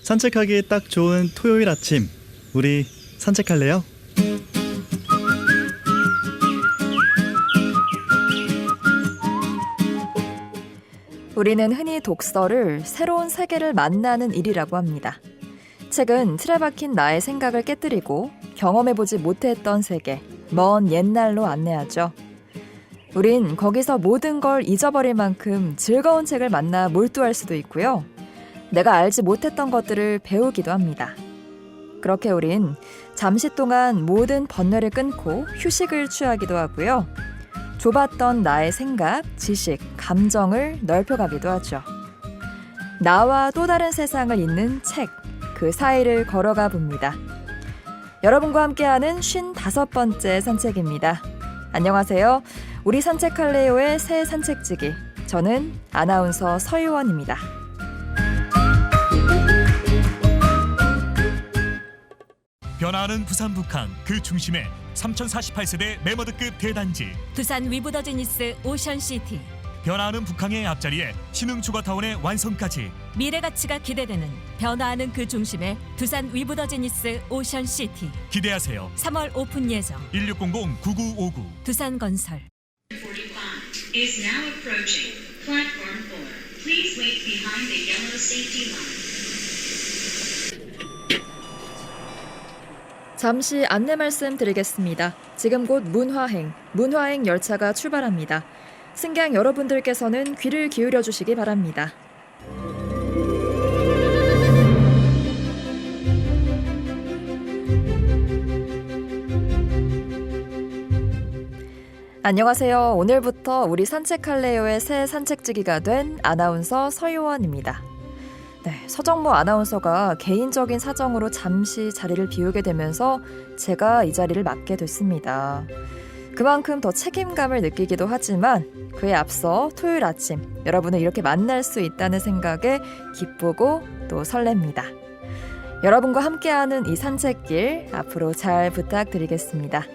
산책하기 딱 좋은 토요일 아침, 우리 산책할래요? 우리는 흔히 독서를 새로운 세계를 만나는 일이라고 합니다. 책은 틀에 박힌 나의 생각을 깨뜨리고 경험해보지 못했던 세계, 먼 옛날로 안내하죠. 우린 거기서 모든 걸 잊어버릴 만큼 즐거운 책을 만나 몰두할 수도 있고요. 내가 알지 못했던 것들을 배우기도 합니다. 그렇게 우린 잠시 동안 모든 번뇌를 끊고 휴식을 취하기도 하고요. 좁았던 나의 생각, 지식, 감정을 넓혀가기도 하죠. 나와 또 다른 세상을 잇는 책, 그 사이를 걸어가 봅니다. 여러분과 함께하는 55번째 산책입니다. 안녕하세요. 우리 산책할래요의 새 산책지기. 저는 아나운서 서유원입니다. 변화하는 부산 북항 그 중심에 3048세대 메머드급 대단지 두산 위브더지니스 오션시티. 변화하는 북항의 앞자리에 신흥주거타운의 완성까지 미래 가치가 기대되는 변화하는 그 중심에 두산 위브더지니스 오션시티. 기대하세요. 3월 오픈 예정. 1600-9959 두산건설. 45 is now approaching platform 4. Please wait behind the yellow safety line. 잠시 안내 말씀 드리겠습니다. 지금 곧 문화행 열차가 출발합니다. 승객 여러분들께서는 귀를 기울여 주시기 바랍니다. 안녕하세요. 오늘부터 우리 산책할래요의 새 산책지기가 된 아나운서 서유원입니다. 네, 서정모 아나운서가 개인적인 사정으로 잠시 자리를 비우게 되면서 제가 이 자리를 맡게 됐습니다. 그만큼 더 책임감을 느끼기도 하지만 그에 앞서 토요일 아침 여러분을 이렇게 만날 수 있다는 생각에 기쁘고 또 설렙니다. 여러분과 함께하는 이 산책길 앞으로 잘 부탁드리겠습니다.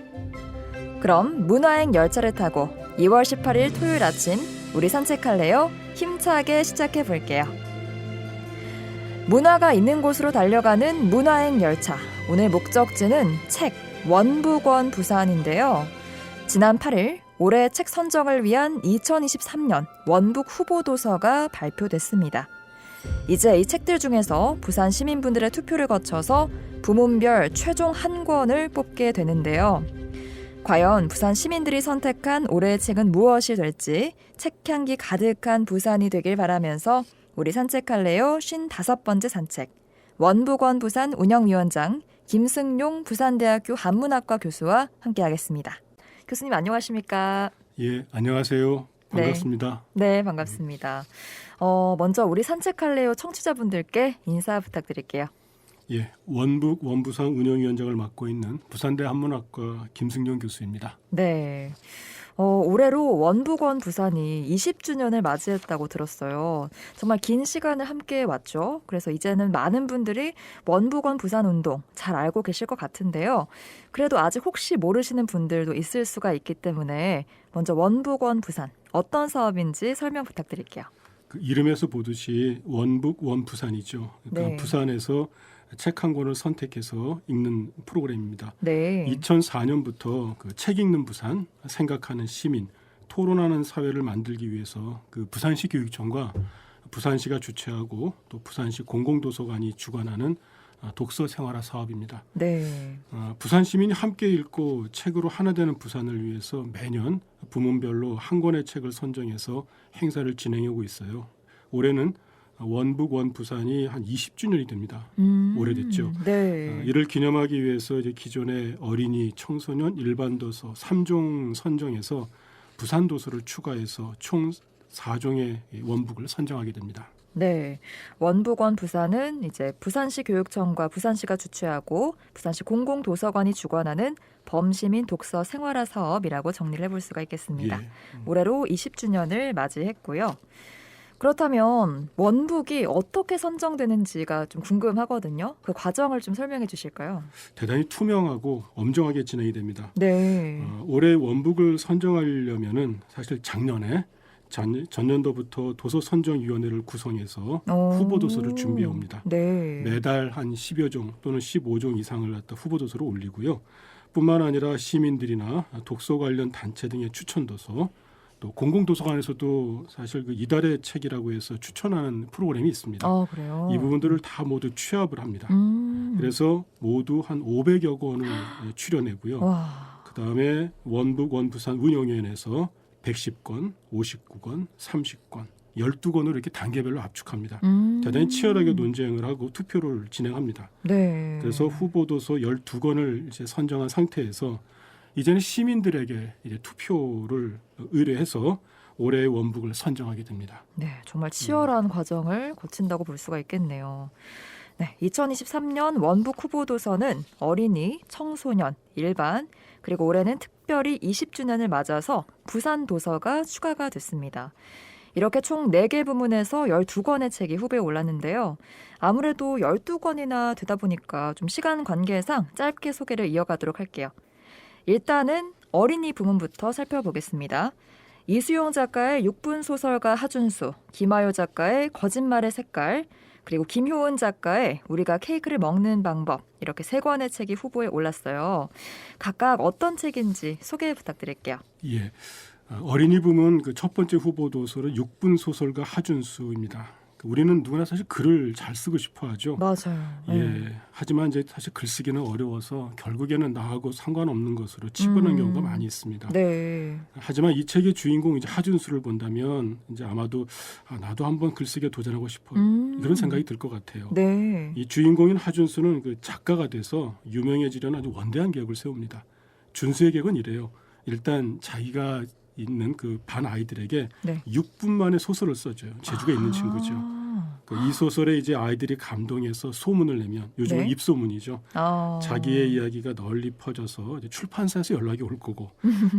그럼 문화행 열차를 타고 2월 18일 토요일 아침 우리 산책할래요? 힘차게 시작해 볼게요. 문화가 있는 곳으로 달려가는 문화행 열차. 오늘 목적지는 책 원북원 부산인데요. 지난 8일 올해 책 선정을 위한 2023년 원북 후보 도서가 발표됐습니다. 이제 이 책들 중에서 부산 시민분들의 투표를 거쳐서 부문별 최종 한 권을 뽑게 되는데요. 과연 부산 시민들이 선택한 올해의 책은 무엇이 될지 책향기 가득한 부산이 되길 바라면서 우리 산책할래요 55번째 산책 원북원 부산 운영위원장 김승용 부산대학교 한문학과 교수와 함께하겠습니다. 교수님 안녕하십니까? 예, 안녕하세요. 반갑습니다. 네, 반갑습니다. 먼저 우리 산책할래요 청취자분들께 인사 부탁드릴게요. 예, 원북 원부산 운영위원장을 맡고 있는 부산대 한문학과 김승용 교수입니다. 네. 올해로 원북원 부산이 20주년을 맞이했다고 들었어요. 정말 긴 시간을 함께 왔죠. 그래서 이제는 많은 분들이 원북원 부산 운동 잘 알고 계실 것 같은데요. 그래도 아직 혹시 모르시는 분들도 있을 수가 있기 때문에 먼저 원북원 부산 어떤 사업인지 설명 부탁드릴게요. 그 이름에서 보듯이 원북 원부산이죠. 그러니까 네. 부산에서 책 한 권을 선택해서 읽는 프로그램입니다. 네. 2004년부터 그 책 읽는 부산, 생각하는 시민, 토론하는 사회를 만들기 위해서 그 부산시 교육청과 부산시가 주최하고 또 부산시 공공도서관이 주관하는 독서 생활화 사업입니다. 네. 부산 시민이 함께 읽고 책으로 하나 되는 부산을 위해서 매년 부문별로 한 권의 책을 선정해서 행사를 진행하고 있어요. 올해는 원북 원부산이 한 20주년이 됩니다. 오래됐죠. 네. 이를 기념하기 위해서 이제 기존의 어린이, 청소년, 일반 도서 3종 선정해서 부산 도서를 추가해서 총 4종의 원북을 선정하게 됩니다. 네, 원북원 부산은 이제 부산시 교육청과 부산시가 주최하고 부산시 공공도서관이 주관하는 범시민 독서 생활화 사업이라고 정리를 해볼 수가 있겠습니다. 예. 올해로 20주년을 맞이했고요. 그렇다면 원북이 어떻게 선정되는지가 좀 궁금하거든요. 그 과정을 좀 설명해 주실까요? 대단히 투명하고 엄정하게 진행이 됩니다. 네. 올해 원북을 선정하려면은 사실 작년에 전년도부터 도서 선정위원회를 구성해서 오. 후보 도서를 준비해 옵니다. 네. 매달 한 10여 종 또는 15종 이상을 갖다 후보 도서로 올리고요. 뿐만 아니라 시민들이나 독서 관련 단체 등의 추천 도서, 또 공공도서관에서도 사실 그 이달의 책이라고 해서 추천하는 프로그램이 있습니다. 그래요. 이 부분들을 다 모두 취합을 합니다. 그래서 모두 한 500여 권을 출연하고요. 와. 그다음에 원북 원부산 운영위원회에서 110권, 59권, 30권, 12권을 이렇게 단계별로 압축합니다. 대단히 치열하게 논쟁을 하고 투표를 진행합니다. 네. 그래서 후보도서 12권을 이제 선정한 상태에서 이제는 시민들에게 이제 투표를 의뢰해서 올해의 원북을 선정하게 됩니다. 네, 정말 치열한 과정을 거친다고 볼 수가 있겠네요. 네, 2023년 원북 후보 도서는 어린이, 청소년, 일반, 그리고 올해는 특별히 20주년을 맞아서 부산 도서가 추가가 됐습니다. 이렇게 총 4개 부문에서 12권의 책이 후보에 올랐는데요. 아무래도 12권이나 되다 보니까 좀 시간 관계상 짧게 소개를 이어가도록 할게요. 일단은 어린이 부문부터 살펴보겠습니다. 이수용 작가의 6분 소설가 하준수, 김아요 작가의 거짓말의 색깔, 그리고 김효은 작가의 우리가 케이크를 먹는 방법, 이렇게 3권의 책이 후보에 올랐어요. 각각 어떤 책인지 소개 부탁드릴게요. 예, 어린이 부문 그 첫 번째 후보 도서는 6분 소설가 하준수입니다. 우리는 누구나 사실 글을 잘 쓰고 싶어하죠. 맞아요. 예, 하지만 이제 사실 글쓰기는 어려워서 결국에는 나하고 상관없는 것으로 치부는 경우가 많이 있습니다. 네. 하지만 이 책의 주인공 이제 하준수를 본다면 이제 아마도 나도 한번 글쓰기에 도전하고 싶어 이런 생각이 들 것 같아요. 네. 이 주인공인 하준수는 그 작가가 돼서 유명해지려는 아주 원대한 계획을 세웁니다. 준수의 계획은 이래요. 일단 자기가 있는 그 반 아이들에게 네. 6분 만에 소설을 써줘요. 재주가 있는 친구죠. 이 소설에 이제 아이들이 감동해서 소문을 내면 요즘은 네. 입소문이죠. 자기의 이야기가 널리 퍼져서 이제 출판사에서 연락이 올 거고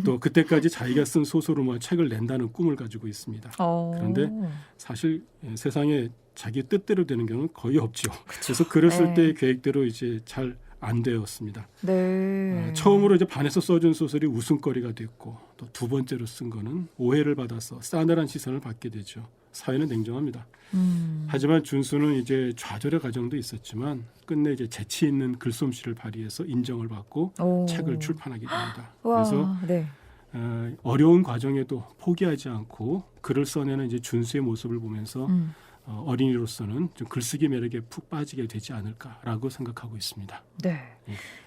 또 그때까지 자기가 쓴 소설로 책을 낸다는 꿈을 가지고 있습니다. 그런데 사실 세상에 자기 뜻대로 되는 경우는 거의 없죠. 그래서 글을 쓸 때 계획대로 이제 잘 안 되었습니다. 네. 처음으로 이제 반에서 써준 소설이 웃음거리가 됐고 또 두 번째로 쓴 거는 오해를 받아서 싸늘한 시선을 받게 되죠. 사회는 냉정합니다. 하지만 준수는 이제 좌절의 과정도 있었지만 끝내 이제 재치 있는 글솜씨를 발휘해서 인정을 받고 책을 출판하게 됩니다. 와, 그래서 네. 어려운 과정에도 포기하지 않고 글을 써내는 이제 준수의 모습을 보면서 어린이로서는 좀 글쓰기 매력에 푹 빠지게 되지 않을까라고 생각하고 있습니다. 네.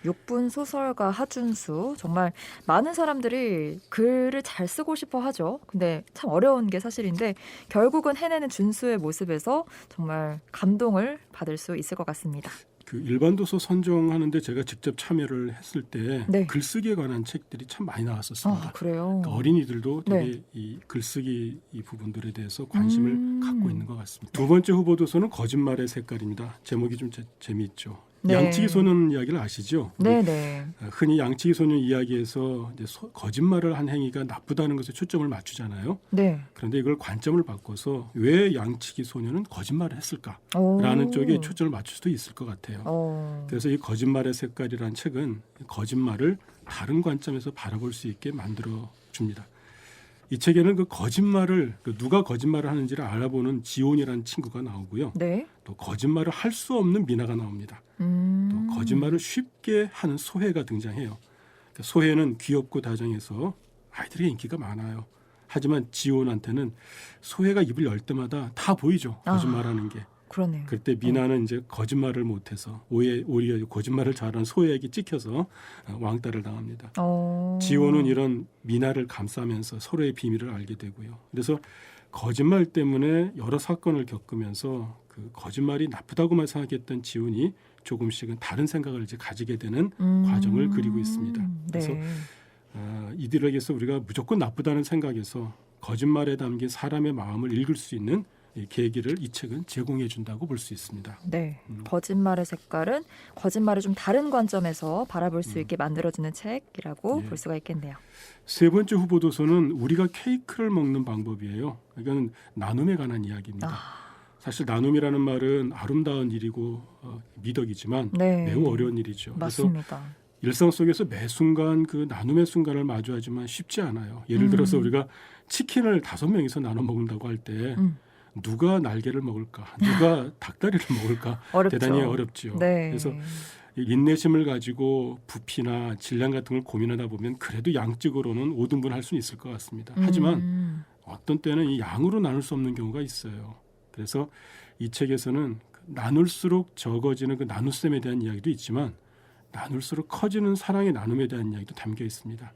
6분 소설가 하준수, 정말 많은 사람들이 글을 잘 쓰고 싶어 하죠. 근데 참 어려운 게 사실인데 결국은 해내는 준수의 모습에서 정말 감동을 받을 수 있을 것 같습니다. 그 일반 도서 선정하는데 제가 직접 참여를 했을 때 네. 글쓰기에 관한 책들이 참 많이 나왔었습니다. 그래요? 그러니까 어린이들도 되게 네. 이 글쓰기 이 부분들에 대해서 관심을 갖고 있는 것 같습니다. 두 번째 후보 도서는 거짓말의 색깔입니다. 제목이 좀 재미있죠. 네. 양치기 소년 이야기를 아시죠? 네네. 흔히 양치기 소년 이야기에서 이제 거짓말을 한 행위가 나쁘다는 것에 초점을 맞추잖아요. 네. 그런데 이걸 관점을 바꿔서 왜 양치기 소년은 거짓말을 했을까라는 쪽에 초점을 맞출 수도 있을 것 같아요. 그래서 이 거짓말의 색깔이라는 책은 거짓말을 다른 관점에서 바라볼 수 있게 만들어 줍니다. 이 책에는 그 거짓말을 누가 거짓말을 하는지를 알아보는 지온이라는 친구가 나오고요. 네. 또 거짓말을 할 수 없는 미나가 나옵니다. 또 거짓말을 쉽게 하는 소혜가 등장해요. 그러니까 소혜는 귀엽고 다정해서 아이들에게 인기가 많아요. 하지만 지온한테는 소혜가 입을 열 때마다 다 보이죠. 거짓말하는 게. 그러네요. 그때 미나는 이제 거짓말을 못해서 오히려 거짓말을 잘하는 소혜에게 찍혀서 왕따를 당합니다. 지온은 이런 미나를 감싸면서 서로의 비밀을 알게 되고요. 그래서 거짓말 때문에 여러 사건을 겪으면서 그 거짓말이 나쁘다고만 생각했던 지온이 조금씩은 다른 생각을 이제 가지게 되는 과정을 그리고 있습니다. 그래서 네. 이들에게서 우리가 무조건 나쁘다는 생각에서 거짓말에 담긴 사람의 마음을 읽을 수 있는 이 계기를 이 책은 제공해 준다고 볼 수 있습니다. 네, 거짓말의 색깔은 거짓말을 좀 다른 관점에서 바라볼 수 있게 만들어주는 책이라고 볼 수가 있겠네요. 세 번째 후보 도서는 우리가 케이크를 먹는 방법이에요. 이건 나눔에 관한 이야기입니다. 사실 나눔이라는 말은 아름다운 일이고 미덕이지만 네. 매우 어려운 일이죠. 맞습니다. 그래서 일상 속에서 매 순간 그 나눔의 순간을 마주하지만 쉽지 않아요. 예를 들어서 우리가 치킨을 5명이서 나눠 먹는다고 할 때 누가 날개를 먹을까, 누가 닭다리를 먹을까 어렵죠. 대단히 어렵죠. 네. 그래서 이 인내심을 가지고 부피나 질량 같은 걸 고민하다 보면 그래도 양적으로는 5등분할 수는 있을 것 같습니다. 하지만 어떤 때는 이 양으로 나눌 수 없는 경우가 있어요. 그래서 이 책에서는 나눌수록 적어지는 그 나눗셈에 대한 이야기도 있지만 나눌수록 커지는 사랑의 나눔에 대한 이야기도 담겨 있습니다.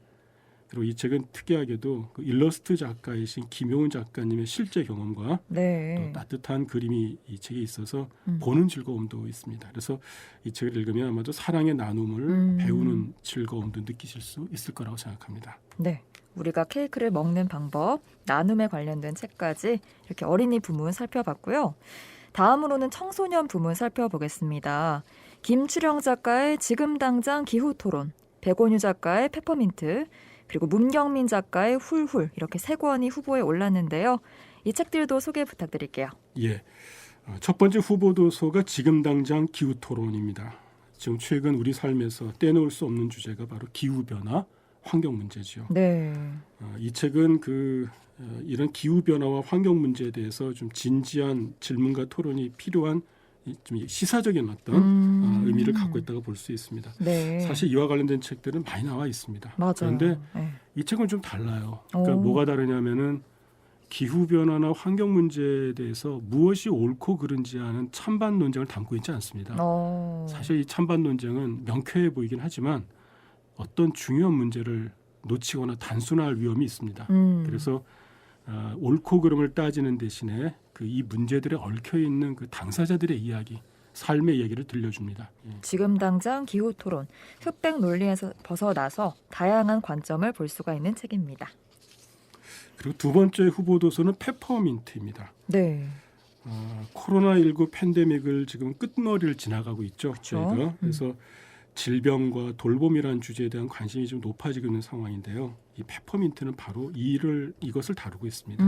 그리고 이 책은 특이하게도 그 일러스트 작가이신 김효은 작가님의 실제 경험과 네. 또 따뜻한 그림이 이 책에 있어서 보는 즐거움도 있습니다. 그래서 이 책을 읽으면 아마도 사랑의 나눔을 배우는 즐거움도 느끼실 수 있을 거라고 생각합니다. 네. 우리가 케이크를 먹는 방법, 나눔에 관련된 책까지 이렇게 어린이 부문 살펴봤고요. 다음으로는 청소년 부문 살펴보겠습니다. 김추령 작가의 지금 당장 기후토론, 백원유 작가의 페퍼민트, 그리고 문경민 작가의 훌훌 이렇게 3권이 후보에 올랐는데요. 이 책들도 소개 부탁드릴게요. 예, 첫 번째 후보 도서가 지금 당장 기후토론입니다. 지금 최근 우리 삶에서 떼놓을 수 없는 주제가 바로 기후변화, 환경 문제죠. 네. 이 책은 이런 기후 변화와 환경 문제에 대해서 좀 진지한 질문과 토론이 필요한 좀 시사적인 어떤 의미를 갖고 있다고 볼 수 있습니다. 네. 사실 이와 관련된 책들은 많이 나와 있습니다. 맞아요. 그런데 네. 이 책은 좀 달라요. 그러니까 오. 뭐가 다르냐면은 기후 변화나 환경 문제에 대해서 무엇이 옳고 그른지 하는 찬반 논쟁을 담고 있지 않습니다. 사실 이 찬반 논쟁은 명쾌해 보이긴 하지만 어떤 중요한 문제를 놓치거나 단순화할 위험이 있습니다. 그래서 옳고 그름을 따지는 대신에 이 문제들에 얽혀 있는 그 당사자들의 이야기, 삶의 얘기를 들려줍니다. 지금 당장 기후토론, 흑백 논리에서 벗어나서 다양한 관점을 볼 수가 있는 책입니다. 그리고 두 번째 후보 도서는 페퍼민트입니다. 네. 코로나19 팬데믹을 지금 끝머리를 지나가고 있죠. 그렇죠. 저희가. 그래서 질병과 돌봄이라는 주제에 대한 관심이 좀 높아지고 있는 상황인데요. 이 페퍼민트는 바로 이것을 다루고 있습니다.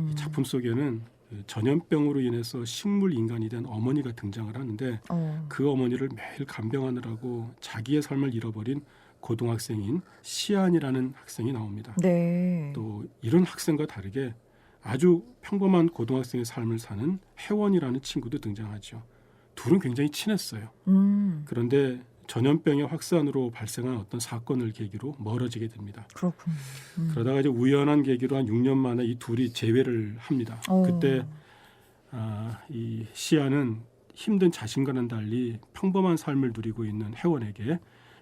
이 작품 속에는 전염병으로 인해서 식물 인간이 된 어머니가 등장을 하는데 그 어머니를 매일 간병하느라고 자기의 삶을 잃어버린 고등학생인 시안이라는 학생이 나옵니다. 네. 또 이런 학생과 다르게 아주 평범한 고등학생의 삶을 사는 혜원이라는 친구도 등장하죠. 둘은 굉장히 친했어요. 그런데 전염병의 확산으로 발생한 어떤 사건을 계기로 멀어지게 됩니다. 그렇군요. 그러다가 이제 우연한 계기로 한 6년 만에 이 둘이 재회를 합니다. 그때 이 시아는 힘든 자신과는 달리 평범한 삶을 누리고 있는 혜원에게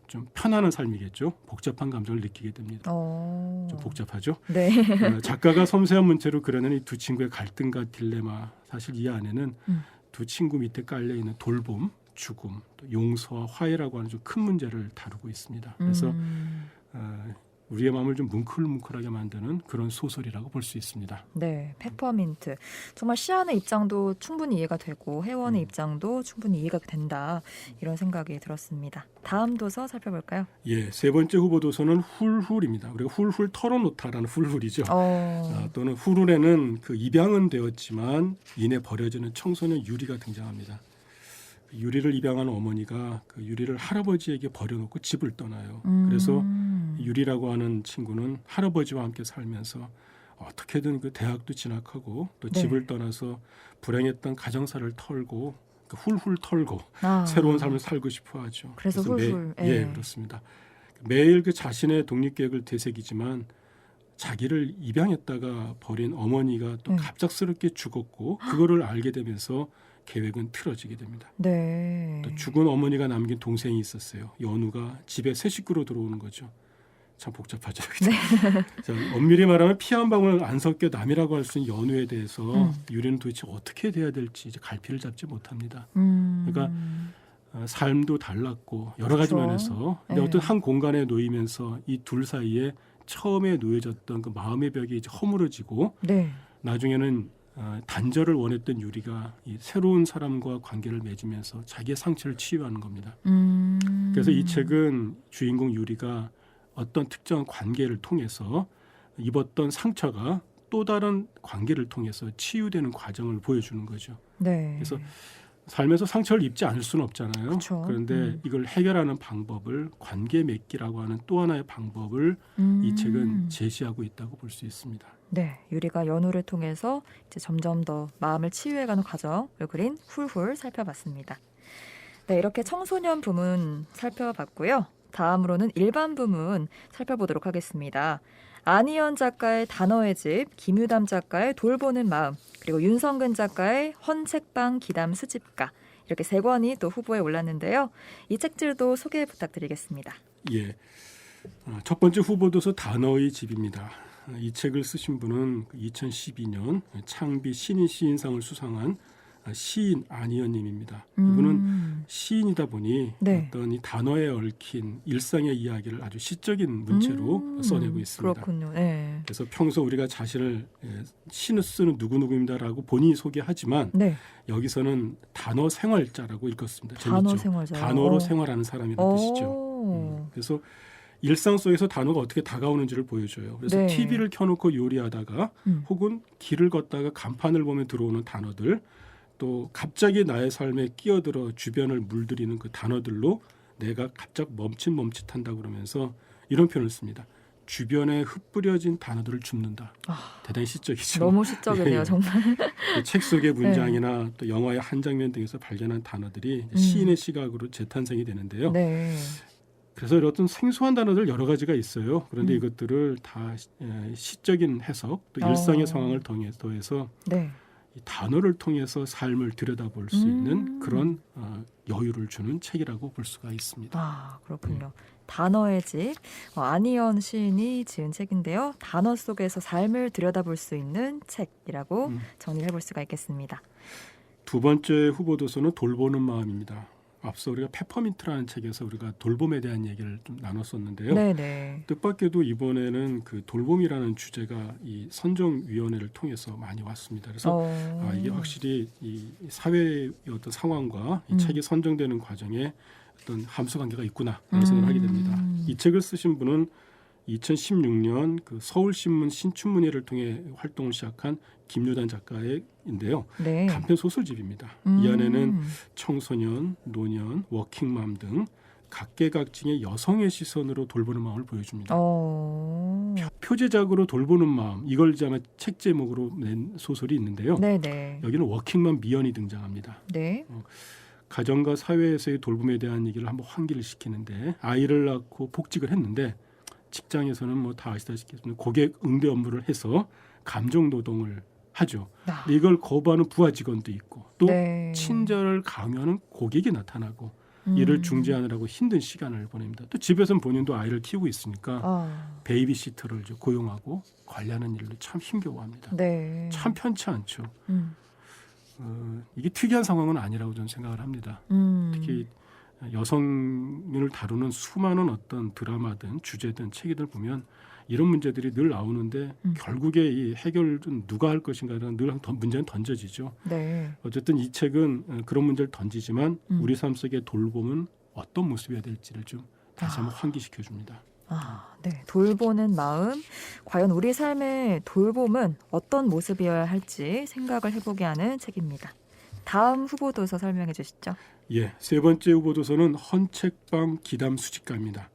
좀 편안한 삶이겠죠. 복잡한 감정을 느끼게 됩니다. 좀 복잡하죠. 네. 작가가 섬세한 문체로 그려낸 이 두 친구의 갈등과 딜레마. 사실 이 안에는 두 친구 밑에 깔려 있는 돌봄, 죽음, 또 용서와 화해라고 하는 좀 큰 문제를 다루고 있습니다. 그래서 우리의 마음을 좀 뭉클뭉클하게 만드는 그런 소설이라고 볼 수 있습니다. 네, 페퍼민트. 정말 시안의 입장도 충분히 이해가 되고 혜원의 입장도 충분히 이해가 된다. 이런 생각이 들었습니다. 다음 도서 살펴볼까요? 예, 세 번째 후보 도서는 훌훌입니다. 우리가 훌훌 털어놓다라는 훌훌이죠. 또는 훌훌에는 그 입양은 되었지만 이내 버려지는 청소년 유리가 등장합니다. 유리를 입양한 어머니가 그 유리를 할아버지에게 버려놓고 집을 떠나요. 그래서 유리라고 하는 친구는 할아버지와 함께 살면서 어떻게든 그 대학도 진학하고 또 집을 떠나서 불행했던 가정사를 털고 훌훌 털고 새로운 삶을 살고 싶어 하죠. 그래서 훌훌. 예, 그렇습니다. 매일 그 자신의 독립계획을 되새기지만 자기를 입양했다가 버린 어머니가 또 갑작스럽게 죽었고 그거를 알게 되면서 계획은 틀어지게 됩니다. 네. 또 죽은 어머니가 남긴 동생이 있었어요. 연우가 집에 새 식구로 들어오는 거죠. 참 복잡하죠. 자, 엄밀히 말하면 피 한 방울 안 섞여 남이라고 할 수 있는 연우에 대해서 유리는 도대체 어떻게 돼야 될지 이제 갈피를 잡지 못합니다. 그러니까 삶도 달랐고 여러 가지 면에서 근데 어떤 한 공간에 놓이면서 이 둘 사이에 처음에 놓여졌던 그 마음의 벽이 이제 허물어지고 나중에는 단절을 원했던 유리가 이 새로운 사람과 관계를 맺으면서 자기의 상처를 치유하는 겁니다. 그래서 이 책은 주인공 유리가 어떤 특정한 관계를 통해서 입었던 상처가 또 다른 관계를 통해서 치유되는 과정을 보여주는 거죠. 네. 그래서 삶에서 상처를 입지 않을 수는 없잖아요. 그쵸. 그런데 이걸 해결하는 방법을 관계 맺기라고 하는 또 하나의 방법을 이 책은 제시하고 있다고 볼 수 있습니다. 네, 유리가 연우를 통해서 이제 점점 더 마음을 치유해가는 과정을 그린 훌훌 살펴봤습니다. 네, 이렇게 청소년 부문 살펴봤고요. 다음으로는 일반 부문 살펴보도록 하겠습니다. 안희연 작가의 단어의 집, 김유담 작가의 돌보는 마음, 그리고 윤성근 작가의 헌책방 기담 수집가, 이렇게 세 권이 또 후보에 올랐는데요. 이 책들도 소개 부탁드리겠습니다. 예, 첫 번째 후보도서 단어의 집입니다. 이 책을 쓰신 분은 2012년 창비 신인 시인상을 수상한 시인 안희연님입니다. 이분은 시인이다 보니 네. 어떤 이 단어에 얽힌 일상의 이야기를 아주 시적인 문체로 써내고 있습니다. 그렇군요. 네. 그래서 평소 우리가 자신을 시는 쓰는 누구누구입니다라고 본인이 소개하지만 네. 여기서는 단어 생활자라고 읽었습니다. 단어 재밌죠? 생활자요. 단어로 생활하는 사람이라는 뜻이죠. 그래서 일상 속에서 단어가 어떻게 다가오는지를 보여줘요. 그래서 네. TV를 켜놓고 요리하다가 혹은 길을 걷다가 간판을 보면 들어오는 단어들, 또 갑자기 나의 삶에 끼어들어 주변을 물들이는 그 단어들로 내가 갑자기 멈칫멈칫한다 그러면서 이런 표현을 씁니다. 주변에 흩뿌려진 단어들을 줍는다. 대단히 시적이죠. 너무 시적이네요, 예. 정말. 책 속의 문장이나 또 영화의 한 장면 등에서 발견한 단어들이 시인의 시각으로 재탄생이 되는데요. 네. 그래서 어떤 생소한 단어들 여러 가지가 있어요. 그런데 이것들을 다 시적인 해석, 또 일상의 상황을 더해서 네. 이 단어를 통해서 삶을 들여다볼 수 있는 그런 여유를 주는 책이라고 볼 수가 있습니다. 아, 그렇군요. 단어의 집, 안희연 시인이 지은 책인데요. 단어 속에서 삶을 들여다볼 수 있는 책이라고 정리를 해볼 수가 있겠습니다. 두 번째 후보도서는 돌보는 마음입니다. 앞서 우리가 페퍼민트라는 책에서 우리가 돌봄에 대한 얘기를 좀 나눴었는데요. 네네. 뜻밖에도 이번에는 그 돌봄이라는 주제가 이 선정위원회를 통해서 많이 왔습니다. 그래서 이게 확실히 이 사회의 어떤 상황과 이 책이 선정되는 과정에 어떤 함수 관계가 있구나 라는 생각을 하게 됩니다. 이 책을 쓰신 분은 2016년 그 서울신문 신춘문예를 통해 활동을 시작한 김유단 작가인데요. 네. 단편 소설집입니다. 이 안에는 청소년, 노년, 워킹맘 등 각계각층의 여성의 시선으로 돌보는 마음을 보여줍니다. 표제작으로 돌보는 마음, 이걸 이제 아마 책 제목으로 낸 소설이 있는데요. 네네. 여기는 워킹맘 미연이 등장합니다. 네. 가정과 사회에서의 돌봄에 대한 얘기를 한번 환기를 시키는데, 아이를 낳고 복직을 했는데 직장에서는 뭐 다 아시다시피 고객 응대 업무를 해서 감정 노동을 하죠. 근데 이걸 거부하는 부하 직원도 있고 또 네. 친절을 강요하는 고객이 나타나고 이를 중재하느라고 힘든 시간을 보냅니다. 또 집에서는 본인도 아이를 키우고 있으니까 베이비시터를 고용하고 관리하는 일도 참 힘겨워합니다. 네. 참 편치 않죠. 이게 특이한 상황은 아니라고 저는 생각을 합니다. 특히 여성을 다루는 수많은 어떤 드라마든 주제든 책이들 보면 이런 문제들이 늘 나오는데 결국에 이 해결은 누가 할 것인가라는 늘 문제는 던져지죠. 네. 어쨌든 이 책은 그런 문제를 던지지만 우리 삶 속의 돌봄은 어떤 모습이어야 될지를 좀 다시 한번 환기시켜 줍니다. 네. 돌보는 마음. 과연 우리 삶의 돌봄은 어떤 모습이어야 할지 생각을 해보게 하는 책입니다. 다음 후보도서 설명해 주시죠. 예, 세 번째 후보도서는 헌책방 기담 수집가입니다.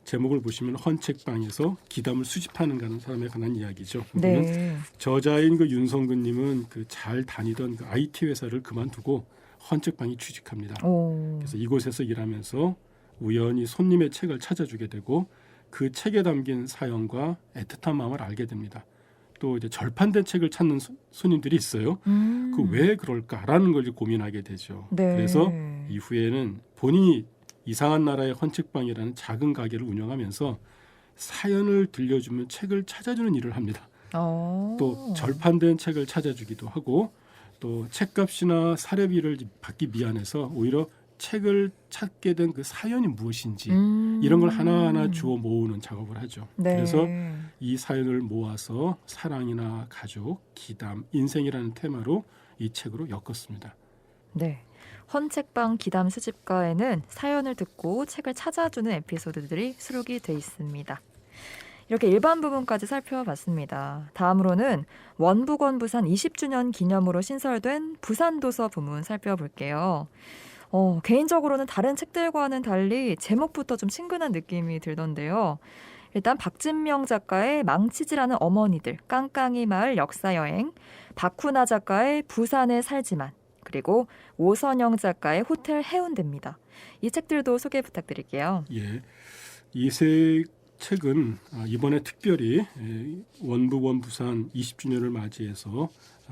제목을 보시면 헌책방에서 기담을 수집하는 사람에 관한 이야기죠. 네. 저자인 그 윤성근님은 그 잘 다니던 그 IT 회사를 그만두고 헌책방에 취직합니다. 그래서 이곳에서 일하면서 우연히 손님의 책을 찾아주게 되고 그 책에 담긴 사연과 애틋한 마음을 알게 됩니다. 또 이제 절판된 책을 찾는 손님들이 있어요. 그 왜 그럴까라는 걸 고민하게 되죠. 네. 그래서 이후에는 본인이 이상한 나라의 헌책방이라는 작은 가게를 운영하면서 사연을 들려주면 책을 찾아주는 일을 합니다. 또 절판된 책을 찾아주기도 하고 또 책값이나 사례비를 받기 미안해서 오히려 책을 찾게 된 그 사연이 무엇인지 이런 걸 하나하나 주워 모으는 작업을 하죠. 네. 그래서 이 사연을 모아서 사랑이나 가족, 기담, 인생이라는 테마로 이 책으로 엮었습니다. 네. 헌책방 기담 수집가에는 사연을 듣고 책을 찾아주는 에피소드들이 수록이 돼 있습니다. 이렇게 일반 부분까지 살펴봤습니다. 다음으로는 원북원 부산 20주년 기념으로 신설된 부산도서 부문 살펴볼게요. 개인적으로는 다른 책들과는 달리 제목부터 좀 친근한 느낌이 들던데요. 일단 박진명 작가의 망치질하는 어머니들, 깡깡이 마을 역사여행, 박훈아 작가의 부산에 살지만, 그리고 오선영 작가의 호텔 해운대입니다. 이 책들도 소개 부탁드릴게요. 예, 이 세 책은 이번에 특별히 원북원 부산 20주년을 맞이해서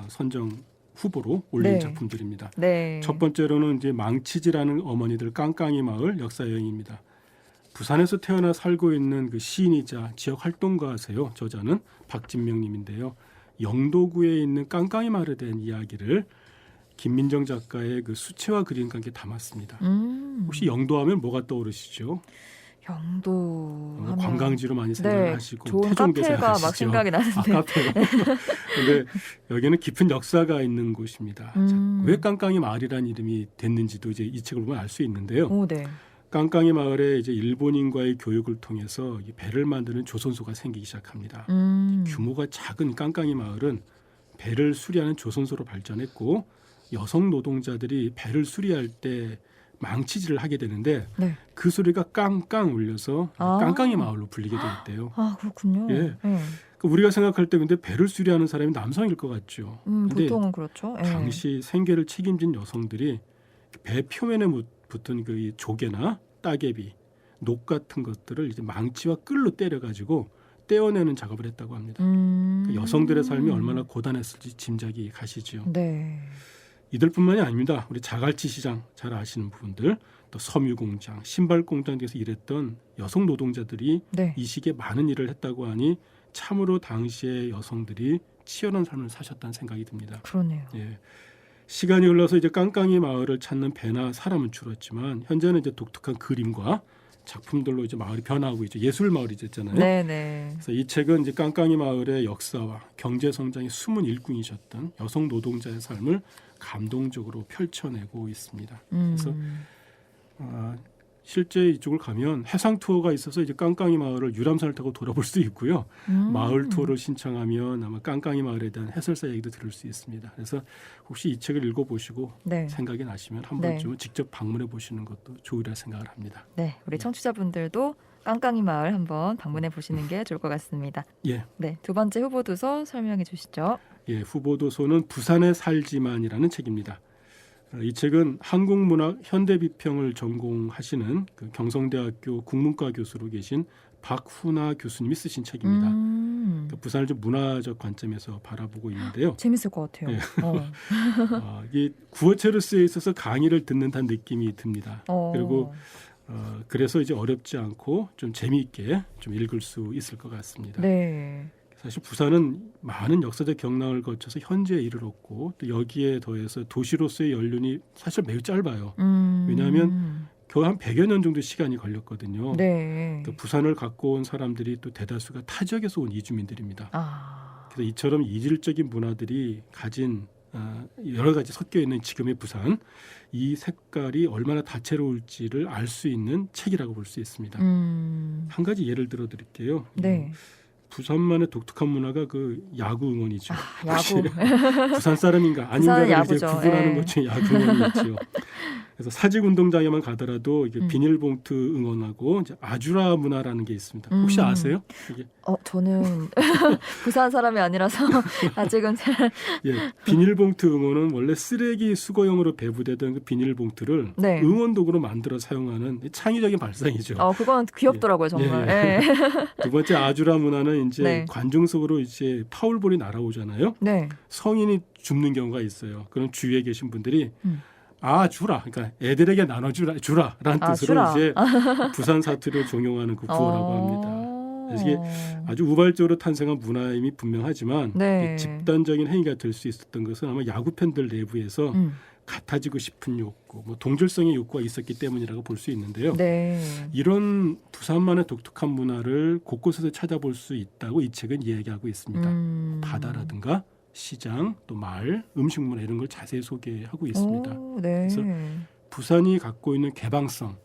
선정 후보로 올린 네. 작품들입니다. 네. 첫 번째로는 이제 망치질하는 어머니들 깡깡이 마을 역사 여행입니다. 부산에서 태어나 살고 있는 그 시인이자 지역 활동가세요. 저자는 박진명님인데요. 영도구에 있는 깡깡이 마을에 대한 이야기를 김민정 작가의 그 수채화 그림과 함께 담았습니다. 혹시 영도하면 뭐가 떠오르시죠? 영도 하면 관광지로 많이 생각하시고 좋은 태종대 카페가 막 생각하시죠. 생각이 나는데. 카페요. 근데 여기는 깊은 역사가 있는 곳입니다. 자, 왜 깡깡이 마을이라는 이름이 됐는지도 이제 이 책을 보면 알 수 있는데요. 오, 네. 깡깡이 마을에 이제 일본인과의 교육을 통해서 이 배를 만드는 조선소가 생기기 시작합니다. 규모가 작은 깡깡이 마을은 배를 수리하는 조선소로 발전했고 여성 노동자들이 배를 수리할 때 망치질을 하게 되는데 네. 그 소리가 깡깡 울려서 깡깡이 마을로 불리게 되었대요. 아, 그렇군요. 예. 네. 우리가 생각할 때 근데 배를 수리하는 사람이 남성일 것 같죠. 근데 보통은 그렇죠. 예. 당시 생계를 책임진 여성들이 배 표면에 붙은 그 조개나 따개비, 녹 같은 것들을 이제 망치와 끌로 때려가지고 떼어내는 작업을 했다고 합니다. 그 여성들의 삶이 얼마나 고단했을지 짐작이 가시죠. 네. 이들뿐만이 아닙니다. 우리 자갈치 시장 잘 아시는 분들, 또 섬유 공장, 신발 공장 등에서 일했던 여성 노동자들이 네. 이 시기에 많은 일을 했다고 하니 참으로 당시의 여성들이 치열한 삶을 사셨다는 생각이 듭니다. 그러네요. 예. 시간이 흘러서 이제 깡깡이 마을을 찾는 배나 사람은 줄었지만 현재는 이제 독특한 그림과 작품들로 이제 마을이 변화하고 있죠. 예술 마을이 됐잖아요. 네, 네. 그래서 이 책은 이제 깡깡이 마을의 역사와 경제 성장의 숨은 일꾼이셨던 여성 노동자의 삶을 감동적으로 펼쳐내고 있습니다. 그래서 실제 이쪽을 가면 해상 투어가 있어서 이제 깡깡이 마을을 유람선을 타고 돌아볼 수도 있고요. 마을 투어를 신청하면 아마 깡깡이 마을에 대한 해설사 얘기도 들을 수 있습니다. 그래서 혹시 이 책을 읽어보시고 네. 생각이 나시면 한 네. 번쯤은 직접 방문해 보시는 것도 좋으리라 생각을 합니다. 네, 우리 청취자분들도 깡깡이 마을 한번 방문해 보시는 게 좋을 것 같습니다. 예, 네, 두 번째 후보 도서 설명해 주시죠. 예, 후보 도서는 부산에 살지만이라는 책입니다. 이 책은 한국문학 현대비평을 전공하시는 그 경성대학교 국문과 교수로 계신 박훈아 교수님이 쓰신 책입니다. 그러니까 부산을 좀 문화적 관점에서 바라보고 있는데요. 재밌을 것 같아요. 네. 이 구어체로 쓰여 있어서 강의를 듣는다는 느낌이 듭니다. 그리고 그래서 이제 어렵지 않고 좀 재미있게 좀 읽을 수 있을 것 같습니다. 네. 사실 부산은 많은 역사적 경랑을 거쳐서 현재에 이르렀고 또 여기에 더해서 도시로서의 연륜이 사실 매우 짧아요. 왜냐하면 겨우 한 100여 년 정도 시간이 걸렸거든요. 네. 또 부산을 갖고 온 사람들이 또 대다수가 타 지역에서 온 이주민들입니다. 그래서 이처럼 이질적인 문화들이 가진 여러 가지 섞여 있는 지금의 부산, 이 색깔이 얼마나 다채로울지를 알 수 있는 책이라고 볼 수 있습니다. 한 가지 예를 들어 드릴게요. 네. 부산만의 독특한 문화가 그 야구 응원이죠. 야구. 부산 사람인가 아닌가를 이제 야구죠. 구분하는 예. 것 중에 야구 응원이었죠. 그래서 사직 운동장에만 가더라도 이게 비닐봉투 응원하고 이제 아주라 문화라는 게 있습니다. 혹시 아세요? 이게? 저는 부산 사람이 아니라서 아직은 잘. 예, 비닐봉투 응원은 원래 쓰레기 수거용으로 배부되던 그 비닐봉투를 네. 응원도구로 만들어 사용하는 창의적인 발상이죠. 그건 귀엽더라고요, 정말. 예. 예. 두 번째 아주라 문화는 이제 네. 관중 속으로 이제 파울볼이 날아오잖아요. 네. 성인이 줍는 경우가 있어요. 그럼 주위에 계신 분들이 주라. 그러니까 애들에게 주라라는 뜻으로 주라. 이제 부산 사투리를 종용하는 그 구호라고 합니다. 그래서 이게 아주 우발적으로 탄생한 문화임이 분명하지만 네. 집단적인 행위가 될 수 있었던 것은 아마 야구 팬들 내부에서 같아지고 싶은 욕구, 동질성의 욕구가 있었기 때문이라고 볼 수 있는데요. 네. 이런 부산만의 독특한 문화를 곳곳에서 찾아볼 수 있다고 이 책은 이야기하고 있습니다. 바다라든가 시장, 또 마을, 음식 문화 이런 걸 자세히 소개하고 있습니다. 네. 그래서 부산이 갖고 있는 개방성,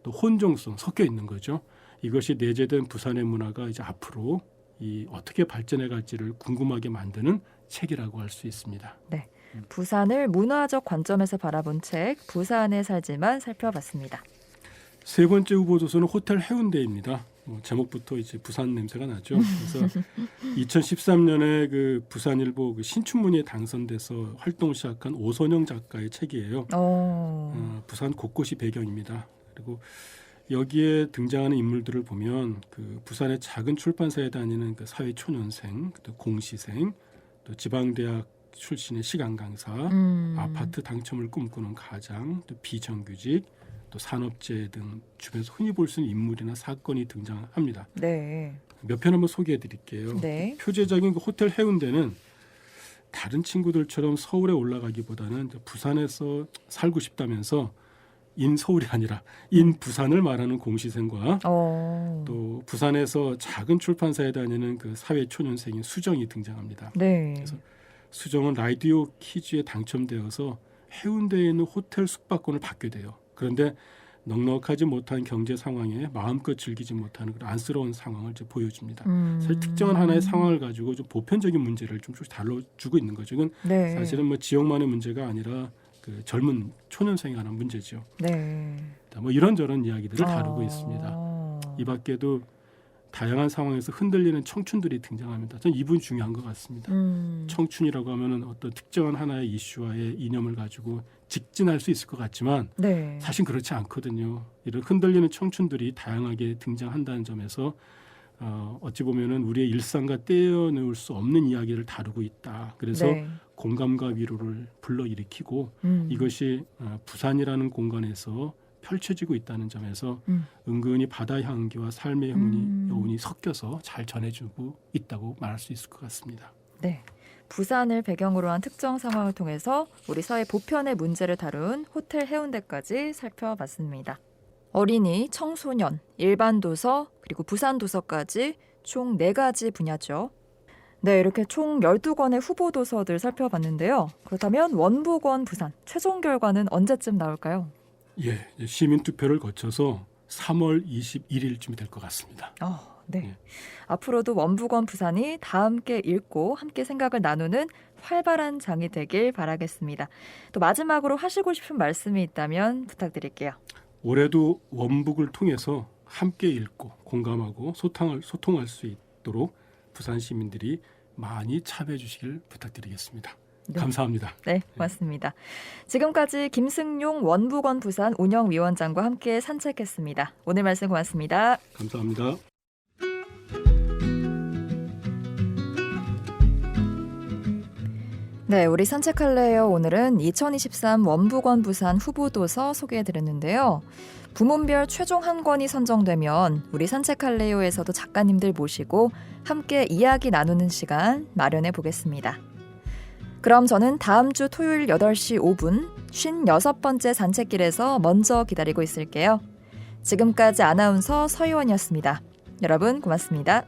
또 혼종성 섞여 있는 거죠. 이것이 내재된 부산의 문화가 이제 앞으로 이 어떻게 발전해 갈지를 궁금하게 만드는 책이라고 할 수 있습니다. 부산을 문화적 관점에서 바라본 책 부산에 살지만 살펴봤습니다. 세 번째 후보 도서는 호텔 해운대입니다. 제목부터 이제 부산 냄새가 나죠. 그래서 2013년에 그 부산일보 그 신춘문예에 당선돼서 활동 시작한 오선영 작가의 책이에요. 부산 곳곳이 배경입니다. 그리고 여기에 등장하는 인물들을 보면 그 부산의 작은 출판사에 다니는 그 사회 초년생, 또 공시생, 또 지방대학 출신의 시간 강사, 아파트 당첨을 꿈꾸는 가장, 또 비정규직, 또 산업재해 등 주변에서 흔히 볼 수 있는 인물이나 사건이 등장합니다. 네. 몇 편 한번 소개해 드릴게요. 네. 표제적인 그 호텔 해운대는 다른 친구들처럼 서울에 올라가기보다는 부산에서 살고 싶다면서 인서울이 아니라 인부산을 말하는 공시생과 또 부산에서 작은 출판사에 다니는 그 사회 초년생인 수정이 등장합니다. 네. 그래서 수정은 라디오 퀴즈에 당첨되어서 해운대에 있는 호텔 숙박권을 받게 돼요. 그런데 넉넉하지 못한 경제 상황에 마음껏 즐기지 못하는 그런 안쓰러운 상황을 이제 보여줍니다. 사실 특정한 하나의 상황을 가지고 좀 보편적인 문제를 좀 다뤄주고 있는 거죠. 이건 네. 사실은 뭐 지역만의 문제가 아니라 그 젊은 초년생에 관한 문제죠. 네. 뭐 이런저런 이야기들을 다루고 있습니다. 이 밖에도 다양한 상황에서 흔들리는 청춘들이 등장합니다. 저는 이분이 중요한 것 같습니다. 청춘이라고 하면은 어떤 특정한 하나의 이슈와의 이념을 가지고 직진할 수 있을 것 같지만 네. 사실 그렇지 않거든요. 이런 흔들리는 청춘들이 다양하게 등장한다는 점에서 어찌 보면은 우리의 일상과 떼어놓을 수 없는 이야기를 다루고 있다. 그래서 네. 공감과 위로를 불러일으키고 이것이 부산이라는 공간에서 펼쳐지고 있다는 점에서 은근히 바다 향기와 삶의 여운이 섞여서 잘 전해주고 있다고 말할 수 있을 것 같습니다. 네. 부산을 배경으로 한 특정 상황을 통해서 우리 사회 보편의 문제를 다룬 호텔 해운대까지 살펴봤습니다. 어린이, 청소년, 일반 도서, 그리고 부산 도서까지 총 4가지 분야죠. 네, 이렇게 총 12권의 후보 도서들 살펴봤는데요. 그렇다면 원북원 부산 최종 결과는 언제쯤 나올까요? 예, 시민 투표를 거쳐서 3월 21일쯤이 될 것 같습니다. 네. 예. 앞으로도 원북원 부산이 다 함께 읽고 함께 생각을 나누는 활발한 장이 되길 바라겠습니다. 또 마지막으로 하시고 싶은 말씀이 있다면 부탁드릴게요. 올해도 원북을 통해서 함께 읽고 공감하고 소통할 수 있도록 부산 시민들이 많이 참여해 주시길 부탁드리겠습니다. 네. 감사합니다. 네, 고맙습니다. 지금까지 김승용 원북원 부산 운영위원장과 함께 산책했습니다. 오늘 말씀 고맙습니다. 감사합니다. 네, 우리 산책할래요. 오늘은 2023 원북원 부산 후보도서 소개해드렸는데요. 부문별 최종 한 권이 선정되면 우리 산책할래요에서도 작가님들 모시고 함께 이야기 나누는 시간 마련해 보겠습니다. 그럼 저는 다음 주 토요일 8시 5분 56번째 산책길에서 먼저 기다리고 있을게요. 지금까지 아나운서 서희원이었습니다. 여러분 고맙습니다.